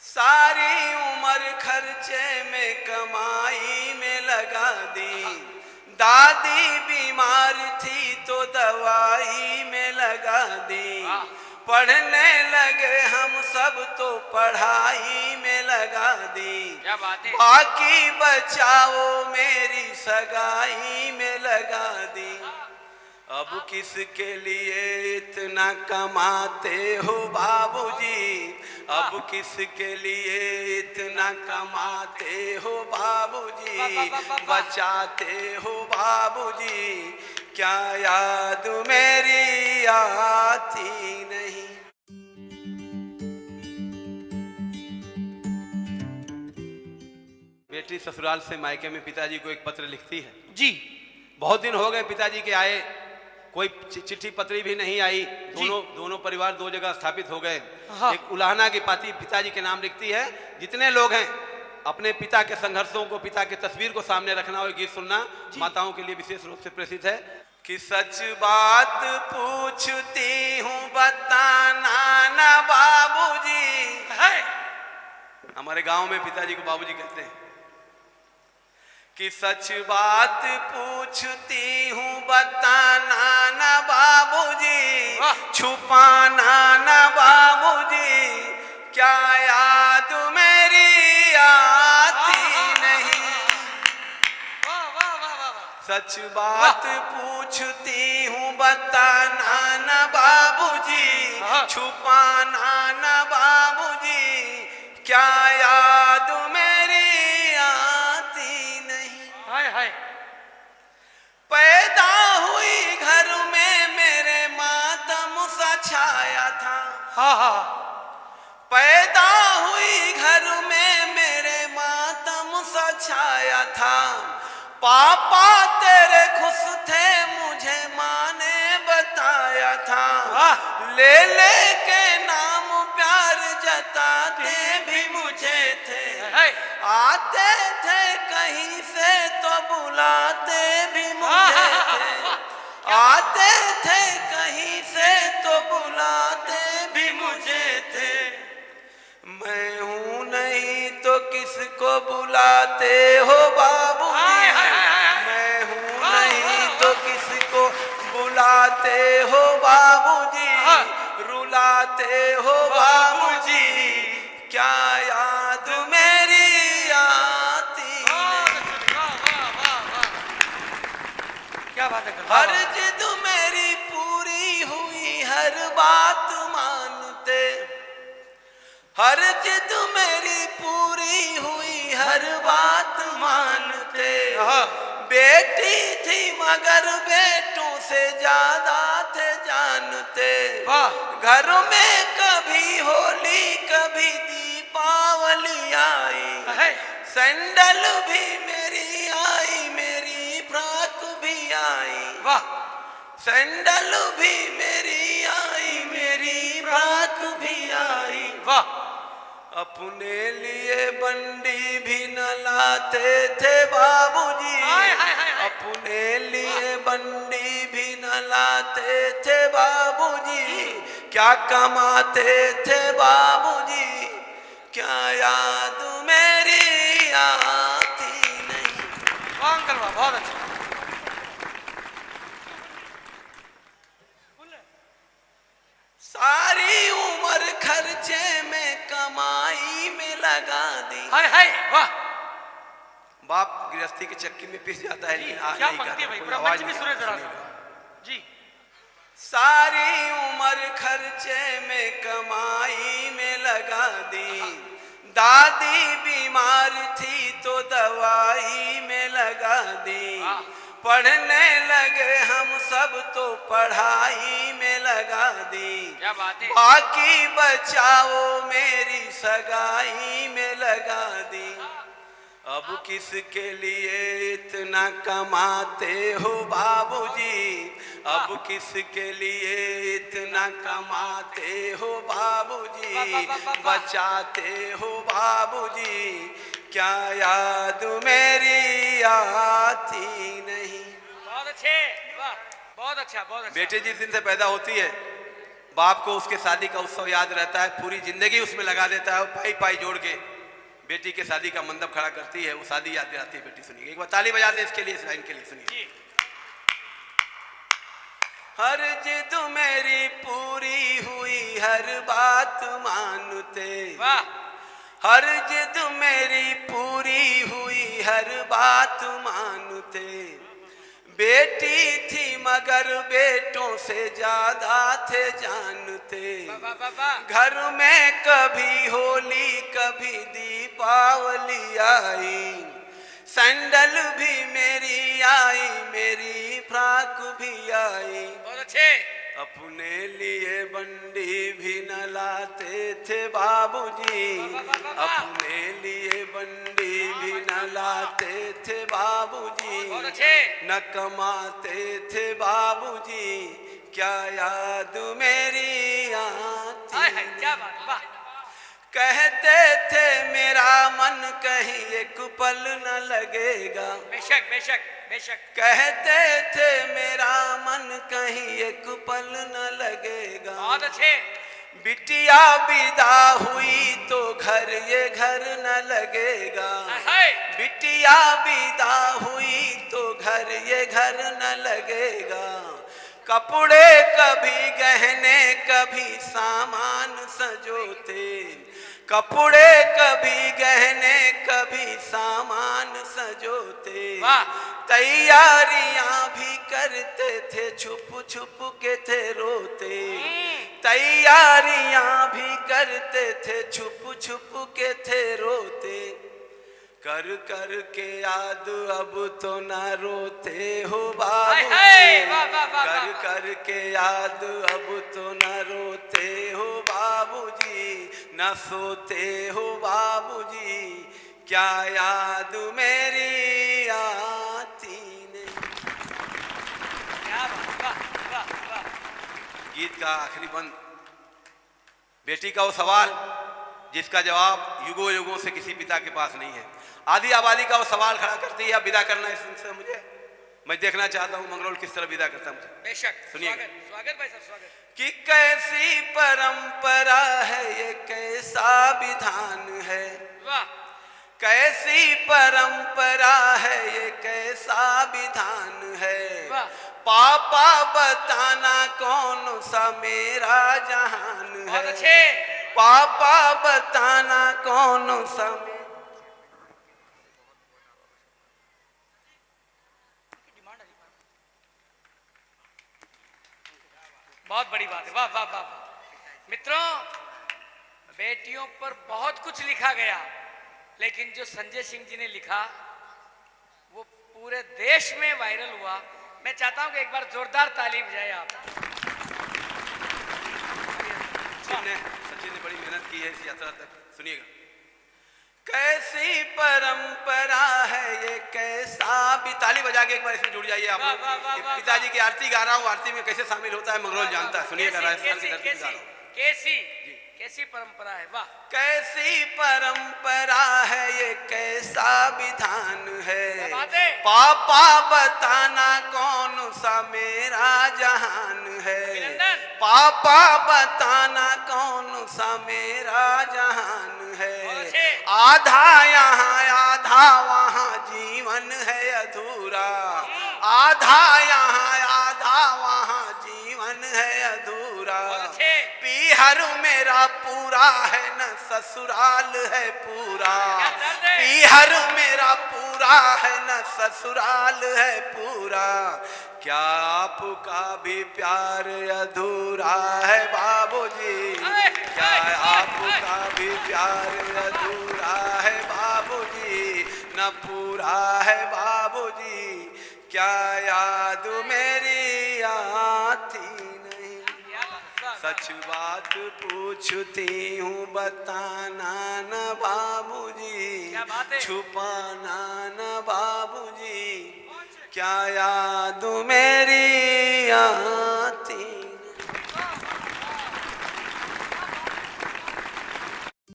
सारी उम्र खर्चे में कमाई में लगा दी। दादी बीमार थी तो दवाई में लगा दी। पढ़ने लगे हम सब तो पढ़ाई में लगा दी। क्या बात है। बाकी बचाओ मेरी सगाई में लगा दी। अब किसके लिए इतना कमाते हो बाबूजी, अब किसके लिए इतना कमाते हो बाबूजी, बचाते हो बाबूजी, क्या याद मेरी आती नहीं। बेटी ससुराल से मायके में पिताजी को एक पत्र लिखती है। जी। बहुत दिन हो गए पिताजी के आए, कोई चिट्ठी पत्री भी नहीं आई। दोनों परिवार दो जगह स्थापित हो गए। हाँ। एक उलाहना की पाती पिताजी के नाम लिखती है। जितने लोग हैं अपने पिता के संघर्षों को, पिता की तस्वीर को सामने रखना और गीत सुनना माताओं के लिए विशेष रूप से प्रेषित है। कि सच बात पूछती हूँ बताना ना बाबूजी। हमारे गांव में पिताजी को बाबूजी कहते हैं। कि सच बात पूछती हूँ बताना ना बाबूजी, छुपाना ना बाबूजी, क्या याद मेरी आती नहीं। सच बात पूछती हूँ बताना ना बाबूजी, छुपाना ना बाबूजी, क्या याद मेरी आती नहीं। हाय हाय। पैदा हुई घर में मेरे मातम सा छाया था। हाँ हाँ। पैदा हुई घर में मेरे मातम सा छाया था। पापा तेरे खुश थे मुझे माँ ने बताया था। ले ले के नाम प्यार जताते भी मुझे थे। आते थे कहीं से तो बुलाते भी मुझे थे। आते थे कहीं से तो बुलाते भी मुझे थे। मैं हूँ नहीं तो किसको बुलाते हो बाबूजी, मैं हूँ नहीं तो किसको बुलाते हो बाबूजी, रुलाते हो बाबूजी, क्या याद मेरी आती नहीं। क्या बात है। हर जिद मेरी पूरी हुई हर बात मानते, हर जिद मेरी पूरी हुई हर बात मानते। बेटी थी मगर बेटों से ज्यादा थे जानते। घर में कभी होली कभी दीपावली आई, सैंडल भी मेरी आई मेरी फ्रॉक भी आई। सैंडल भी मेरी आई मेरी फ्रॉक भी आई। अपने लिए बंडी भी न लाते थे बाबूजी, अपने लिए बंडी भी न लाते थे बाबूजी, क्या कमाते थे बाबूजी, क्या याद मेरी आती नहीं। अंकल बहुत अच्छा। सारी उम्र खर्चे में कमाई में लगा दी। हाय हाय। वाह। बाप गृहस्थी के चक्की में पिस जाता है। क्या पंक्ति है भाई, पूरा मंच भी सुने जरा जी। सारी उम्र खर्चे में कमाई में लगा दी। दादी बीमार थी तो दवाई में लगा दी। पढ़ने लगे हम सब तो पढ़ाई में लगा दी। क्या बात है। बाकी बचाओ मेरी सगाई में लगा दी। अब किसके लिए इतना कमाते हो बाबूजी, अब किसके लिए इतना कमाते हो बाबूजी, बचाते हो बाबूजी, क्या याद मेरी आती नहीं। बहुत अच्छे। वाह बहुत अच्छा बहुत अच्छा। बेटे जिस दिन से पैदा होती है बाप को उसके शादी का उत्सव याद रहता है, पूरी जिंदगी उसमें लगा देता है और पाई पाई जोड़ के बेटी के शादी का मंडप खड़ा करती है, वो शादी याद दिलाती है। बेटी सुनिए, एक बार ताली बजा दे इसके लिए, इस लाइन के लिए सुनिए। हर जिद मेरी पूरी हुई, हर बात मानते, वाह, हर जिद मेरी पूरी हुई, हर बात मानते। बेटी थी मगर बेटों से ज्यादा थे जानते। वाह, वाह, वाह। घर में कभी होली कभी दीपावली आई, सैंडल भी मेरी आई, मेरी फ्रॉक भी आई। बहुत अच्छे। अपने लिए बंडी भी न लाते थे बाबूजी, अपने लिए बंडी भी न लाते थे बाबूजी, बहुत अच्छे। न कमाते थे बाबूजी, क्या याद मेरी आती। हाय हाय, क्या बात, वाह। कहते थे मेरा मन कहीं एक पल न लगेगा, बेशक बेशक बेशक। कहते थे मेरा मन कहीं एक पल न लगेगा। बहुत अच्छे। बिटिया विदा हुई तो घर ये घर न लगेगा, हाय। बिटिया विदा हुई तो घर ये घर न लगेगा। कपड़े कभी गहने कभी सामान सजोते, कपड़े कभी गहने कभी सामान सजोते। वाह। तैयारियां भी करते थे, छुप छुप के थे रोते। तैयारियां भी करते थे, छुप छुप के थे रोते। कर कर के याद अब तो ना रोते हो बाबू, कर कर के याद अब तो ना रोते हो बाबूजी, न सोते हो बाबूजी, क्या याद मेरी आती नहीं। क्या बात, वाह वाह वाह। गीत का आखिरी बंद, बेटी का वो सवाल जिसका जवाब युगों युगों से किसी पिता के पास नहीं है। आदि आबादी का वो सवाल खड़ा करती है, अब विदा करना है इनसे मुझे, मैं देखना चाहता हूँ मंगरोल किस तरह विदा करता मुझे। बेशक, सुनिए। स्वागत भाई साहब, स्वागत। कि कैसी परंपरा है ये, कैसा विधान है, वाह। कैसी परंपरा है ये, कैसा विधान है। वाह। पापा बताना कौन सा मेरा जहान है। बहुत अच्छे। पापा बताना कौन सा। बहुत बड़ी बात है, वाह वाह वाह। मित्रों, बेटियों पर बहुत कुछ लिखा गया, लेकिन जो संजय सिंह जी ने लिखा वो पूरे देश में वायरल हुआ। मैं चाहता हूं कि एक बार जोरदार ताली बजाएं आप। सचिन ने बड़ी मेहनत की है इस यात्रा तक, सुनिएगा। कैसी परंपरा है ये, कैसा भी। ताली बजा के एक बार इसमें जुड़ जाइए आप। पिताजी की आरती गा रहा हूँ, आरती में कैसे शामिल होता है मंगरोल जानता है, सुनिएगा। राजस्थान की धरती गा रहा हूँ। कैसी परंपरा है, वाह। कैसी परंपरा है ये, कैसा विधान है। पापा बताना कौन सा मेरा जहान है। पापा बताना कौन सा मेरा जहान है। आधा यहाँ आधा वहाँ जीवन है अधूरा, आधा यहाँ आधा वहाँ जीवन है अधूरा। पीहर मेरा पूरा है न ससुराल है पूरा, पीहर मेरा पूरा है न ससुराल है पूरा। क्या आपका भी प्यार अधूरा है बाबूजी, क्या आपका भी प्यार अधूरा है बाबूजी, न पूरा है बाबूजी, क्या याद मेरी आती नहीं। सच बात पूछती हूँ बताना न बाबूजी, छुपाना न बाबूजी, क्या याद मेरी